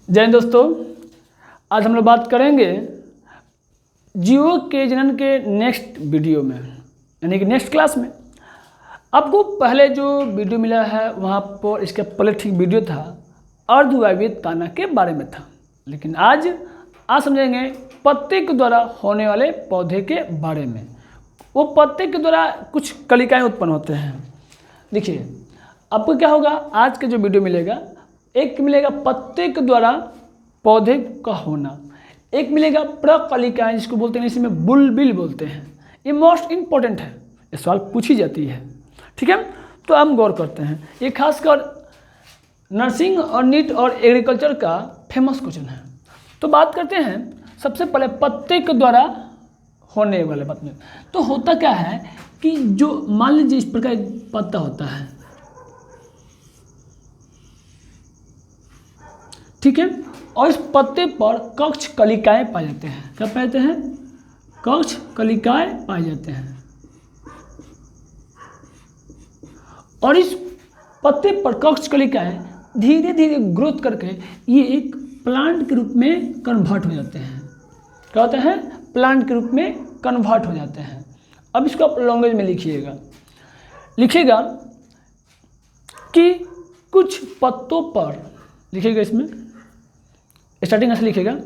जय हिंद दोस्तों, आज हम लोग बात करेंगे जीव के जनन के नेक्स्ट वीडियो में, यानी कि नेक्स्ट क्लास में। आपको पहले जो वीडियो मिला है वहाँ पर इसके पहले ठीक वीडियो था अर्धवायवीय ताना के बारे में था, लेकिन आज समझेंगे पत्ते के द्वारा होने वाले पौधे के बारे में। वो पत्ते के द्वारा कुछ कलिकाएँ उत्पन्न होते हैं। देखिए आपको क्या होगा, आज का जो वीडियो मिलेगा, एक मिलेगा पत्ते के द्वारा पौधे का होना, एक मिलेगा प्रकलिकाएँ जिसको बोलते हैं इंग्लिश में बुलबिल बोलते हैं। ये मोस्ट इम्पोर्टेंट है, ये सवाल पूछी जाती है, ठीक है। तो हम गौर करते हैं, ये खासकर नर्सिंग और नीट और एग्रीकल्चर का फेमस क्वेश्चन है। तो बात करते हैं सबसे पहले पत्ते के द्वारा होने वाले बात में। तो होता क्या है कि जो मान लीजिए इस प्रकार एक पत्ता होता है, ठीक है, और इस पत्ते पर कक्ष कलिकाएँ पाए जाते हैं। क्या पाए जाते हैं? कक्ष कलिकाएँ पाए जाते हैं। और इस पत्ते पर कक्ष कलिकाएँ धीरे धीरे ग्रोथ करके ये एक प्लांट के रूप में कन्वर्ट हो जाते हैं। क्या होते हैं? प्लांट के रूप में कन्वर्ट हो जाते हैं। अब इसको आप लैंग्वेज में लिखिएगा कि कुछ पत्तों पर, लिखिएगा इसमें स्टार्टिंग से लिखिएगा,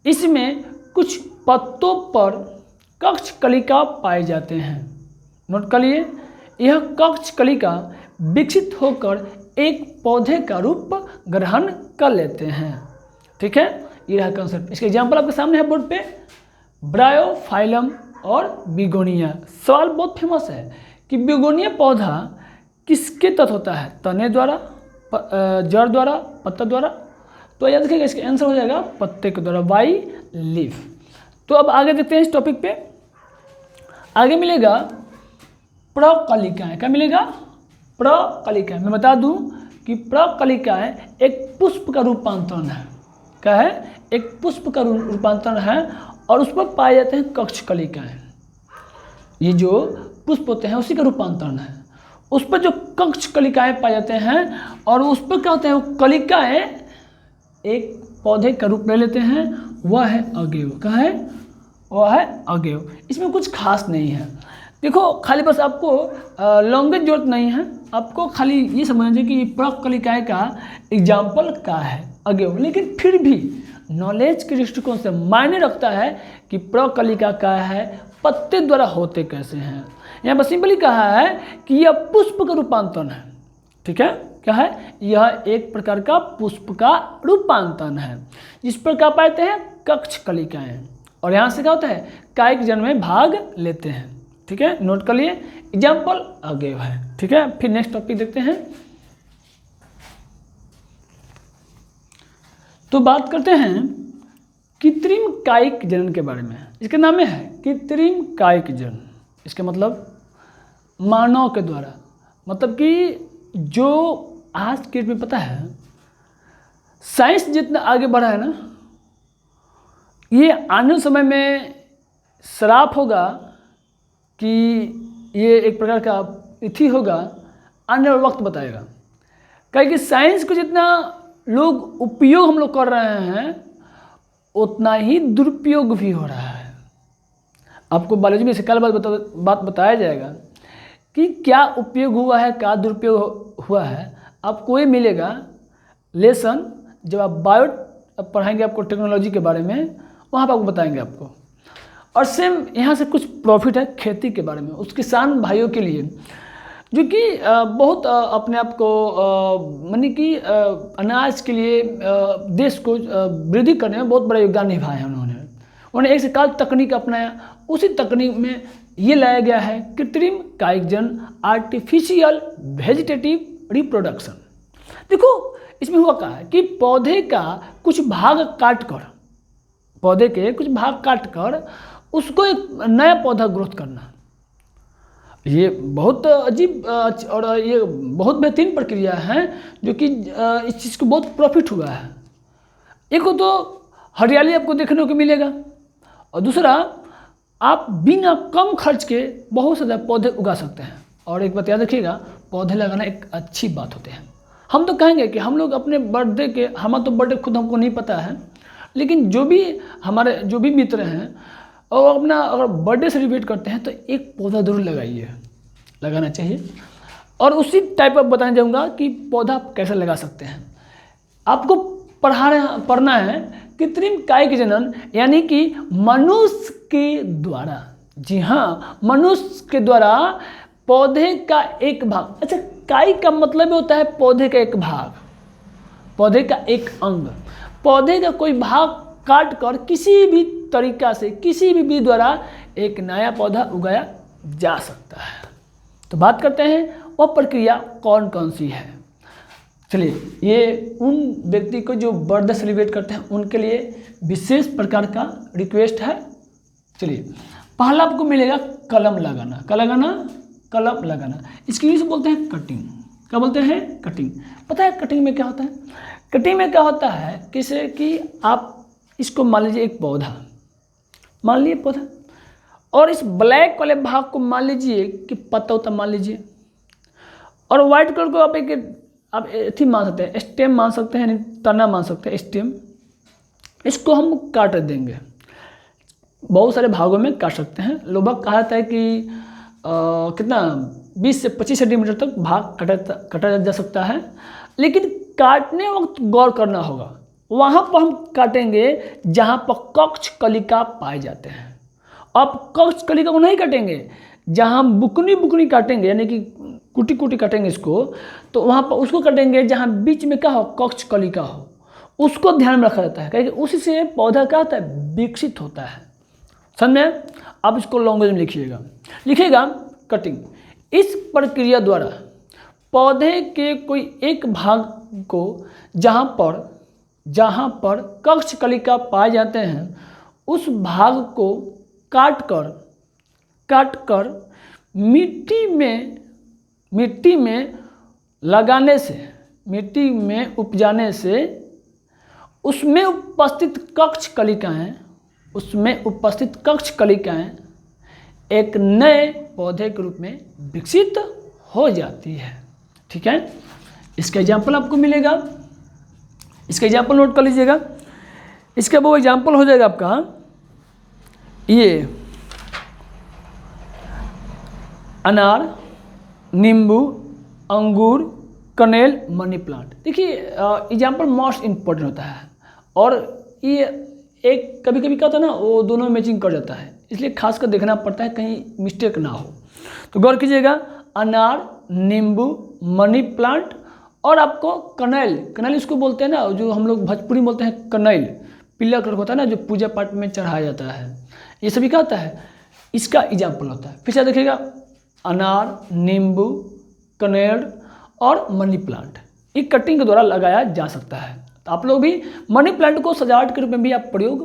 इसमें कुछ पत्तों पर कक्ष कलिका पाए जाते हैं। नोट कर लिए, यह कक्ष कलिका विकसित होकर एक पौधे का रूप ग्रहण कर लेते हैं, ठीक है। ये रहा कंसेप्ट। इसके एग्जाम्पल आपके सामने है बोर्ड पे, ब्रायोफाइलम और बिगोनिया। सवाल बहुत फेमस है कि बिगोनिया पौधा किसके तत्व होता है? तने द्वारा, जड़ द्वारा, पत्ता द्वारा। तो याद रखिएगा इसका आंसर हो जाएगा पत्ते के द्वारा, बाई लीफ। तो अब आगे देखते हैं इस टॉपिक पे। आगे मिलेगा प्रकलिकाएँ। क्या मिलेगा? प्रकलिकाएँ। मैं बता दूं कि प्रकलिकाएँ एक पुष्प का रूपांतरण है। क्या है? एक पुष्प का रूपांतरण है और उस पर पाए जाते हैं कक्ष कलिकाएँ। ये जो पुष्प होते हैं उसी का रूपांतरण है। उस पर जो कक्ष कलिकाएँ पाए जाते हैं और उस पर क्या होते हैं, वो कलिकाएँ एक पौधे का रूप ले लेते हैं, वह है अगेव। क्या है? वह है अगेव। इसमें कुछ खास नहीं है। देखो खाली बस आपको लैंग्वेज जरूरत नहीं है, आपको खाली ये समझना चाहिए कि प्रकलिकाएँ का एग्जाम्पल क्या है, अगेव। लेकिन फिर भी नॉलेज के दृष्टिकोण से मायने रखता है कि प्रकलिका क्या है, पत्ते द्वारा होते कैसे हैं। यहाँ पर सिंपली कहा है कि यह पुष्प का रूपांतरण है, ठीक है। क्या है? यह एक प्रकार का पुष्प का रूपांतरण है जिस पर क्या पाते हैं, कक्ष कलिकाएँ, और यहाँ से क्या होता है, कायिक जन्म में भाग लेते हैं, ठीक है। नोट कर लिए, एग्जाम्पल अगेव है, ठीक है। फिर नेक्स्ट टॉपिक देखते हैं। तो बात करते हैं कृत्रिम कायिक जनन के बारे में। इसके नाम में है कृत्रिम कायिक जनन। इसके मतलब मानव के द्वारा, मतलब कि जो आज के डेट में पता है साइंस जितना आगे बढ़ा है ना, ये आने समय में श्राप होगा कि ये एक प्रकार का तिथि होगा, आने वाला वक्त बताएगा। क्योंकि साइंस को जितना लोग उपयोग हम लोग कर रहे हैं उतना ही दुरुपयोग भी हो रहा है। आपको बायोलॉजी में से कल बात बताया जाएगा कि क्या उपयोग हुआ है, क्या दुरुपयोग हुआ है। आपको ये मिलेगा लेसन जब आप बायो पढ़ाएंगे, आपको टेक्नोलॉजी के बारे में, वहाँ पर आपको बताएंगे आपको। और सेम यहाँ से कुछ प्रॉफिट है खेती के बारे में, उस किसान भाइयों के लिए जो कि बहुत अपने आप को मानी कि अनाज के लिए देश को वृद्धि करने में बहुत बड़ा योगदान निभाया है उन्होंने एक से काल तकनीक अपनाया। उसी तकनीक में ये लाया गया है कृत्रिम कायिक जनन, आर्टिफिशियल वेजिटेटिव रिप्रोडक्शन। देखो इसमें हुआ क्या है कि पौधे का कुछ भाग काट कर उसको एक नया पौधा ग्रोथ करना, ये बहुत अजीब और ये बहुत बेहतरीन प्रक्रिया है जो कि इस चीज़ को बहुत प्रॉफिट हुआ है। एक तो हरियाली आपको देखने को मिलेगा, और दूसरा आप बिना कम खर्च के बहुत सारे पौधे उगा सकते हैं। और एक बात याद रखिएगा, पौधे लगाना एक अच्छी बात होते हैं। हम तो कहेंगे कि हम लोग अपने बर्थडे के, हमारा तो बर्थडे खुद हमको नहीं पता है, लेकिन जो भी हमारे जो भी मित्र हैं और अपना अगर बर्थडे सेलिब्रेट करते हैं तो एक पौधा जरूर लगाइए, लगाना चाहिए। और उसी टाइप of बताने जाऊँगा कि पौधा आप कैसे लगा सकते हैं। आपको पढ़ना है कृत्रिम कायिक जनन, यानी कि मनुष्य के द्वारा, जी हाँ, मनुष्य के द्वारा पौधे का एक भाग। अच्छा, कायिक का मतलब होता है पौधे का एक भाग, पौधे का एक अंग। पौधे का कोई भाग काट कर किसी भी तरीका से, किसी भी विधि द्वारा एक नया पौधा उगाया जा सकता है। तो बात करते हैं वह प्रक्रिया कौन कौन सी है। चलिए, ये उन व्यक्ति को जो बर्थडे सेलिब्रेट करते हैं उनके लिए विशेष प्रकार का रिक्वेस्ट है। चलिए, पहला आपको मिलेगा कलम लगाना। क्या लगाना? कलम लगाना। इसकी इंग्लिश बोलते हैं कटिंग। क्या बोलते हैं? कटिंग। पता है कटिंग में क्या होता है? कटिंग में क्या होता है, किसे कि आप इसको मान लीजिए एक पौधा, मान लीजिए पौधा, और इस ब्लैक वाले भाग को मान लीजिए कि पत्ता उत्ता मान लीजिए, और व्हाइट कलर को आप एथी मान सकते हैं, स्टेम मान सकते हैं, तना मान सकते हैं, स्टेम। इसको हम काट देंगे, बहुत सारे भागों में काट सकते हैं। लगभग कहा जाता है कि कितना 20 से 25 सेंटीमीटर तक भाग काटा जा सकता है। लेकिन काटने वक्त गौर करना होगा, वहाँ पर हम काटेंगे जहाँ पर कक्ष कलिका पाए जाते हैं। अब कक्ष कलिका को नहीं काटेंगे, जहाँ बुकनी बुकनी काटेंगे, यानी कि कुटी कुटी काटेंगे इसको, तो वहाँ पर उसको काटेंगे जहाँ बीच में क्या हो, कक्ष कलिका हो, उसको ध्यान में रखा जाता है, क्योंकि उसी से पौधा क्या होता है, विकसित होता है। समझ में? आप इसको लैंग्वेज में लिखिएगा कटिंग। इस प्रक्रिया द्वारा पौधे के कोई एक भाग को जहाँ पर कक्ष कलिका पाए जाते हैं, उस भाग को काट कर मिट्टी में लगाने से, मिट्टी में उपजाने से उसमें उपस्थित कक्ष कलिकाएं एक नए पौधे के रूप में विकसित हो जाती है। ठीक है, इसका एग्जाम्पल आपको मिलेगा, इसका एग्जाम्पल नोट कर लीजिएगा। इसका वो एग्जाम्पल हो जाएगा आपका ये अनार, नींबू, अंगूर, कनेल, मनी प्लांट। देखिए, एग्जाम्पल मोस्ट इम्पोर्टेंट होता है, और ये एक कभी कभी क्या होता है ना, वो दोनों मैचिंग कर जाता है, इसलिए खास कर देखना पड़ता है कहीं मिस्टेक ना हो। तो गौर कीजिएगा, अनार, नींबू, मनी प्लांट, और आपको कनेल इसको बोलते हैं ना, जो हम लोग भोजपुरी में बोलते हैं कनेल, पीला कलर होता है ना, जो पूजा पाठ में चढ़ाया जाता है, ये सभी क्या होता है, इसका एग्जाम्पल होता है। फिर से देखिएगा, अनार, नींबू, कनेल और मनी प्लांट, ये कटिंग के द्वारा लगाया जा सकता है। तो आप लोग भी मनी प्लांट को सजावट के रूप में भी आप प्रयोग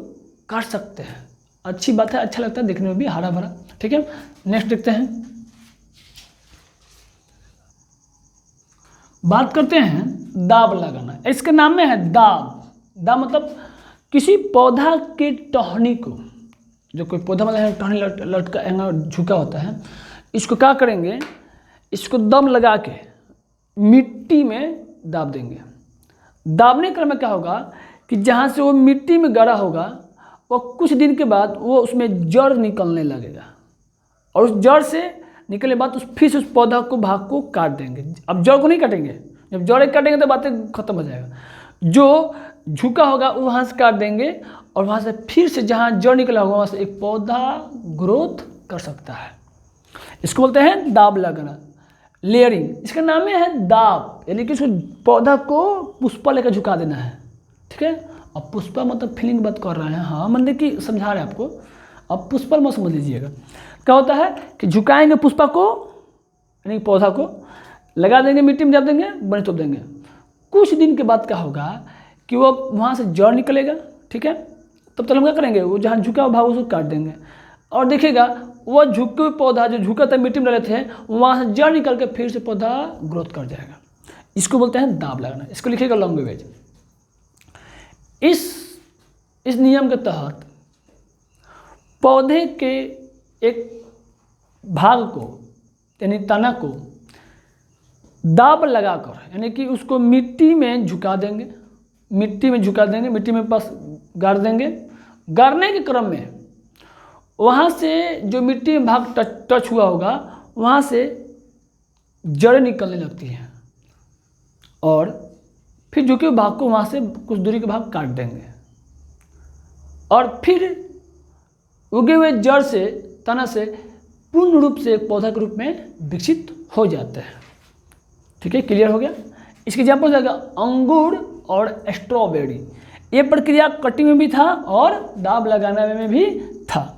कर सकते हैं। अच्छी बात है, अच्छा लगता है देखने में भी, हरा भरा। ठीक है, नेक्स्ट देखते हैं। बात करते हैं दाब लगाना। इसके नाम में है दाब मतलब किसी पौधा के टहनी को, जो कोई पौधा मतलब टहनी लटका झुका होता है, इसको क्या करेंगे, इसको दम लगा के मिट्टी में दाब देंगे। दाबने क्रम में क्या होगा कि जहाँ से वो मिट्टी में गड़ा होगा, वो कुछ दिन के बाद वो उसमें जड़ निकलने लगेगा, और उस जड़ से निकलने के बाद फिर से उस पौधा को भाग को काट देंगे। अब जड़ को नहीं काटेंगे, जब जड़ काटेंगे तो बातें खत्म हो जाएगा। जो झुका होगा वो वहाँ से काट देंगे, और वहाँ से फिर से जहाँ जड़ निकला होगा वहाँ से एक पौधा ग्रोथ कर सकता है। इसको बोलते हैं दाब लगाना, लेयरिंग। इसका नाम में है दाब, यानी कि उसको पौधा को पुष्पा लेकर झुका देना है। ठीक है, अब पुष्पा मतलब फीलिंग बात कर रहे हैं, हाँ मतलब कि समझा रहे हैं आपको, अब पुष्पा मत समझ लीजिएगा। क्या होता है कि झुकाएंगे पुष्पा को, यानी पौधा को लगा देंगे, मिट्टी में डाल देंगे, बने तोड़ देंगे। कुछ दिन के बाद क्या होगा कि वो वहाँ से जड़ निकलेगा। ठीक है, तब तक हम क्या करेंगे, वो जहाँ झुका हुआ भाग उसको काट देंगे, और देखिएगा वो झुके हुए पौधा जो झुका था मिट्टी में डाले थे, वहाँ से जड़ निकल के फिर से पौधा ग्रोथ कर जाएगा। इसको बोलते हैं दाब लगाना। इसको लिखिएगा लैंग्वेज। इस नियम के तहत पौधे के एक भाग को, यानी तना को दाब लगाकर, यानी कि उसको मिट्टी में झुका देंगे, मिट्टी में पास गाड़ देंगे। गाड़ने के क्रम में वहाँ से जो मिट्टी में भाग टच हुआ होगा वहाँ से जड़ें निकलने लगती हैं और फिर झुके हुए भाग को वहाँ से कुछ दूरी के भाग काट देंगे और फिर उगे हुए जड़ से, तना से पूर्ण रूप से एक पौधा के रूप में विकसित हो जाते हैं। ठीक है, क्लियर हो गया। इसके एग्जाम्पल जाएगा अंगूर और स्ट्रॉबेरी। ये प्रक्रिया कटिंग में भी था और दाब लगाने में भी था।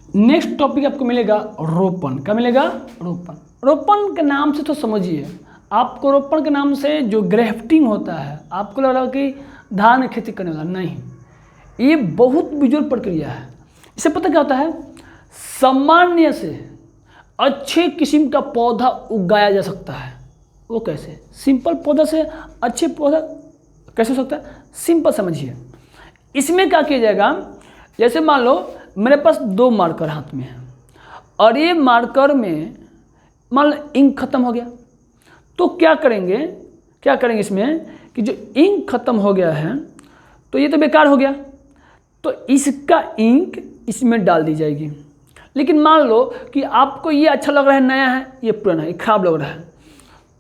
नेक्स्ट टॉपिक आपको मिलेगा रोपण। क्या मिलेगा? रोपण। रोपण के नाम से तो समझिए, आपको रोपण के नाम से जो ग्रेफ्टिंग होता है आपको लग रहा है कि धान की खेती करने वाला, नहीं, ये बहुत बिजुल प्रक्रिया है। इससे पता क्या होता है, सामान्य से अच्छे किस्म का पौधा उगाया जा सकता है। वो कैसे? सिंपल पौधा से अच्छे पौधा कैसे हो सकता है? सिंपल समझिए। इसमें क्या किया जाएगा, जैसे मान लो मेरे पास 2 मार्कर हाथ में है और ये मार्कर में मान लो इंक खत्म हो गया, तो क्या करेंगे इसमें कि जो इंक खत्म हो गया है तो ये तो बेकार हो गया, तो इसका इंक इसमें डाल दी जाएगी। लेकिन मान लो कि आपको ये अच्छा लग रहा है, नया है, ये पुराना है, ये खराब लग रहा है,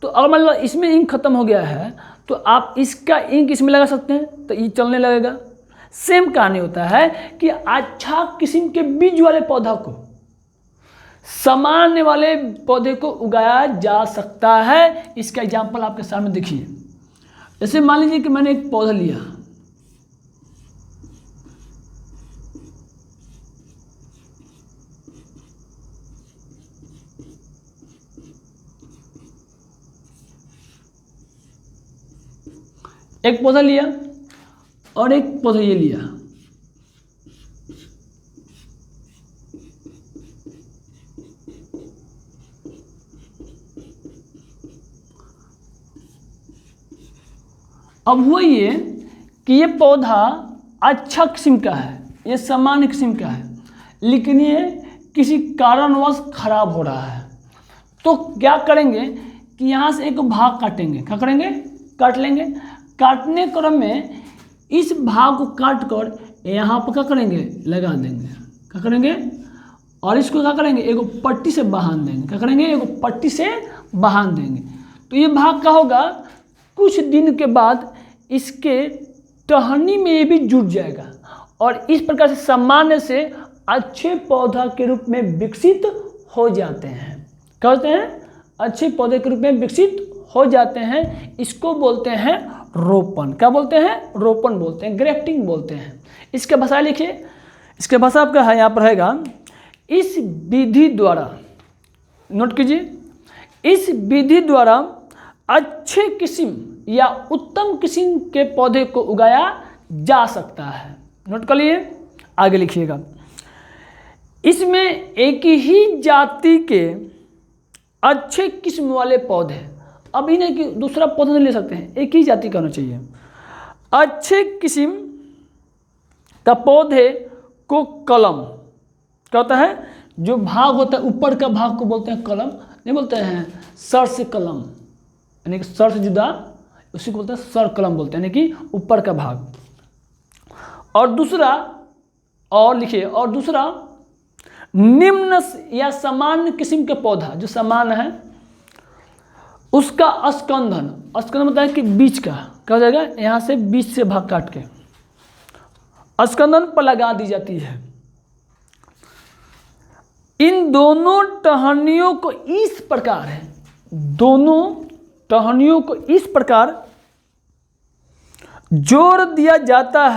तो अगर मान लो इसमें इंक खत्म हो गया है तो आप इसका इंक इसमें लगा सकते हैं तो ये चलने लगेगा। सेम कहानी होता है कि अच्छा किस्म के बीज वाले पौधा को, सामान्य वाले पौधे को उगाया जा सकता है। इसका एग्जाम्पल आपके सामने देखिए। जैसे मान लीजिए कि मैंने एक पौधा लिया, एक पौधा लिया और एक पौधा ये लिया, अब हुआ ये कि ये पौधा अच्छा किस्म का है, ये सामान्य किस्म का है, लेकिन ये किसी कारणवश खराब हो रहा है। तो क्या करेंगे कि यहाँ से एक भाग काटेंगे। क्या करेंगे? काट लेंगे। काटने क्रम में इस भाग को काट कर यहाँ पर क्या करेंगे? लगा देंगे। क्या करेंगे? और इसको क्या करेंगे? एगो पट्टी से बांध देंगे। क्या करेंगे? एगो पट्टी से बांध देंगे। तो ये भाग का होगा, कुछ दिन के बाद इसके टहनी में ये भी जुट जाएगा और इस प्रकार से सामान्य से अच्छे पौधा के रूप में विकसित हो जाते हैं। क्या होते हैं? अच्छे पौधे के रूप में विकसित हो जाते हैं। इसको बोलते हैं रोपण। क्या बोलते हैं? रोपण बोलते हैं, ग्रेफ्टिंग बोलते हैं। इसके भाषा लिखिए, इसके भाषा आपका है यहाँ पर रहेगा, इस विधि द्वारा, नोट कीजिए, इस विधि द्वारा अच्छे किस्म या उत्तम किस्म के पौधे को उगाया जा सकता है। नोट कर लिए, आगे लिखिएगा। इसमें एक ही जाति के अच्छे किस्म वाले पौधे, अभी नहीं कि दूसरा पौधा नहीं ले सकते हैं, एक ही जाति का होना चाहिए। अच्छे किस्म का पौधे को कलम, क्या होता है? जो भाग होता है ऊपर का भाग को बोलते हैं कलम, नहीं बोलते हैं सर से कलम, यानी कि सर से जुदा, उसी को बोलते हैं सर कलम बोलते हैं, यानी कि ऊपर का भाग। और दूसरा, और लिखिए, और दूसरा निम्न या सामान्य किस्म का पौधा, जो सामान्य है उसका स्कंदन, स्कंदन मतलब है कि बीच का, क्या हो जाएगा? यहाँ से बीच से भाग काट के स्कंदन पर लगा दी जाती है। इन दोनों टहनियों को इस प्रकार है, दोनों टहनियों को इस प्रकार जोड़ दिया जाता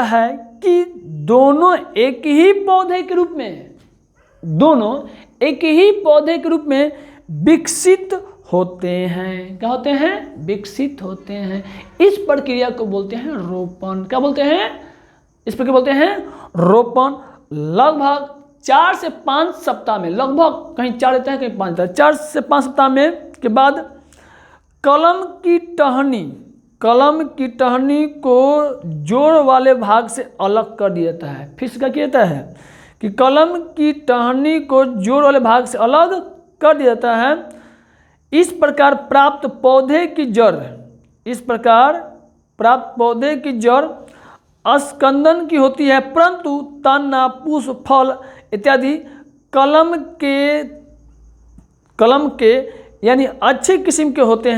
है कि दोनों एक ही पौधे के रूप में, दोनों एक ही पौधे के रूप में विकसित होते हैं। क्या होते हैं? विकसित होते हैं। इस प्रक्रिया को बोलते हैं रोपण। क्या बोलते हैं? इस प्रक्रिया बोलते हैं रोपण। लगभग 4 से 5 सप्ताह में, लगभग कहीं 4 देता है कहीं 5 देता है, 4 से 5 सप्ताह में के बाद कलम की टहनी को जोड़ वाले भाग से अलग कर दिया जाता है। फिर क्या किया जाता है कि कलम की टहनी को जोड़ वाले भाग से अलग कर दिया जाता है। इस प्रकार प्राप्त पौधे की जड़ स्कंदन की होती है, परंतु तना, पुष्प, फल इत्यादि कलम के यानी अच्छे किस्म के होते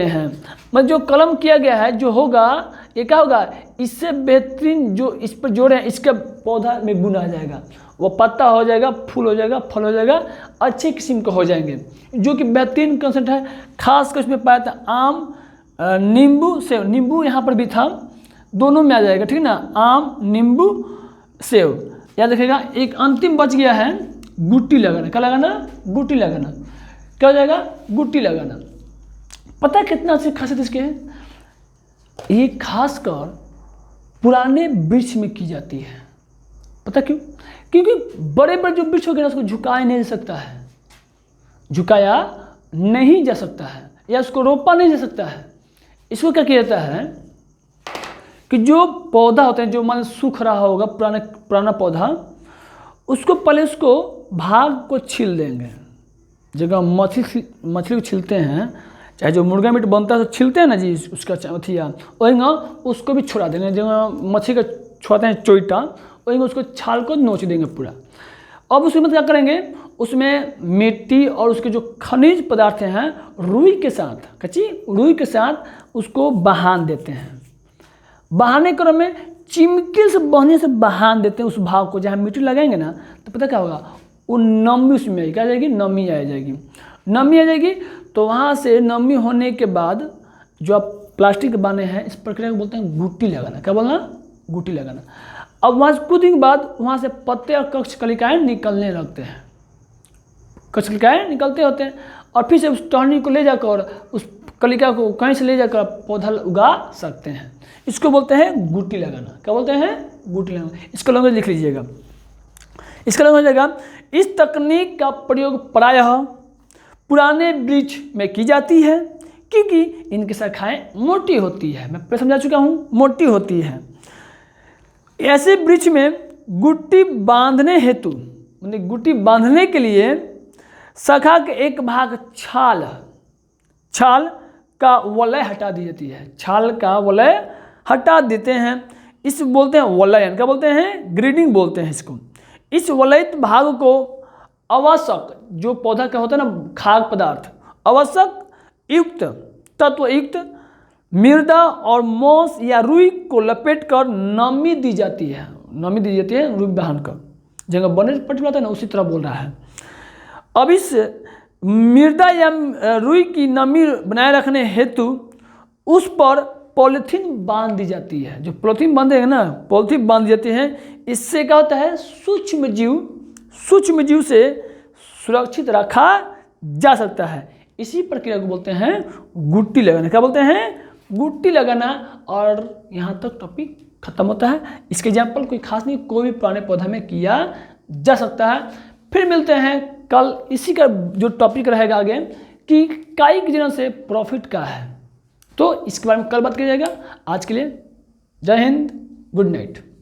हैं। मतलब जो कलम किया गया है जो होगा ये क्या होगा, इससे बेहतरीन जो इस पर जोड़ है इसका पौधा में गुण आ जाएगा, वो पत्ता हो जाएगा, फूल हो जाएगा, फल हो जाएगा, अच्छे किस्म के हो जाएंगे, जो कि बेहतरीन कंसेप्ट है। खासकर इसमें पाया था आम, नींबू, सेव। नींबू यहाँ पर भी था, दोनों में आ जाएगा, ठीक है ना, आम, नींबू, सेव। याद रखिएगा। एक अंतिम बच गया है गुट्टी लगाना। क्या लगाना? गुट्टी लगाना। क्या हो जाएगा? गुट्टी लगाना। पता है कितना अच्छी खासियत इसके है? ये खासकर पुराने वृक्ष में की जाती है। पता क्यों? क्योंकि बड़े बड़े जो वृक्ष हो गए ना उसको झुकाया नहीं जा सकता है, झुकाया नहीं जा सकता है, या उसको रोपा नहीं जा सकता है। इसको क्या किया जाता है कि जो पौधा होता है, जो मान सूख रहा होगा पुराना पौधा, उसको पहले उसको भाग को छील देंगे। जगह मछली को छीलते हैं, चाहे जो मुर्गा मीट बनता है तो छीलते हैं ना जी, उसका अथिया, वही ना उसको भी छोड़ा देंगे। जब मछली का छोड़ाते हैं चोइटा, वही उसको छाल को नोच देंगे पूरा। अब उसमें क्या करेंगे, उसमें मिट्टी और उसके जो खनिज पदार्थ हैं रुई के साथ, कच्ची रुई के साथ उसको बहान देते हैं। बहाने के क्रम में चिमटे से बहने से बहान देते हैं उस भाग को। जहाँ मिट्टी लगाएंगे ना तो पता क्या होगा, वो नमी उसमें क्या आ जाएगी, नमी आ जाएगी। नमी आ जाएगी तो वहाँ से नमी होने के बाद जो आप प्लास्टिक बांधे हैं, इस प्रक्रिया को बोलते हैं गुट्टी लगाना। क्या बोलना? गुट्टी लगाना। अब वहाँ से कुछ दिन बाद वहाँ से पत्ते और कक्ष कलिकाएँ निकलने लगते हैं, कक्ष कलिकाएँ निकलते होते हैं, और फिर से उस टहनी को ले जाकर उस कलिका को कहीं से ले जाकर पौधा उगा सकते हैं। इसको बोलते हैं गुट्टी लगाना। क्या बोलते हैं? गुट्टी लगाना। इसका लैंग्वेज लिख लीजिएगा। इसका लैंग्वेज हो जाएगा, इस तकनीक का प्रयोग प्रायः पुराने वृक्ष में की जाती है क्योंकि इनकी शाखाएं मोटी होती है। मैं पहले समझा चुका हूँ, मोटी होती है। ऐसे वृक्ष में गुट्टी बांधने हेतु, मतलब गुट्टी बांधने के लिए शाखा के एक भाग छाल का वलय हटा दी जाती है। छाल का वलय हटा देते हैं, इस बोलते हैं वलयन। क्या बोलते हैं? ग्रीडिंग बोलते हैं इसको। इस वलयित भाग को आवश्यक, जो पौधा का होता है ना खाद्य पदार्थ, आवश्यक युक्त तत्व युक्त मृदा और मोस या रुई को लपेट कर नमी दी जाती है। नमी दी जाती है रुई बहान कर, जगह बने पट जाता है ना, उसी तरह बोल रहा है। अब इस मृदा या रुई की नमी बनाए रखने हेतु उस पर पॉलीथीन बांध दी जाती है। जो पॉलीथीन बांधेंगे ना, पॉलीथीन बांध दी जाती है। इससे क्या होता है, सूक्ष्म जीव से सुरक्षित रखा जा सकता है। इसी प्रक्रिया को बोलते हैं गुट्टी लगाना। क्या बोलते हैं? गुट्टी लगाना। और यहाँ तक टॉपिक खत्म होता है। इसके एग्जाम्पल कोई खास नहीं, कोई भी पुराने पौधा में किया जा सकता है। फिर मिलते हैं कल। इसी का जो टॉपिक रहेगा आगे कि काई की जनन से प्रॉफिट का है, तो इसके बारे में कल बात किया जाएगा। आज के लिए जय हिंद, गुड नाइट।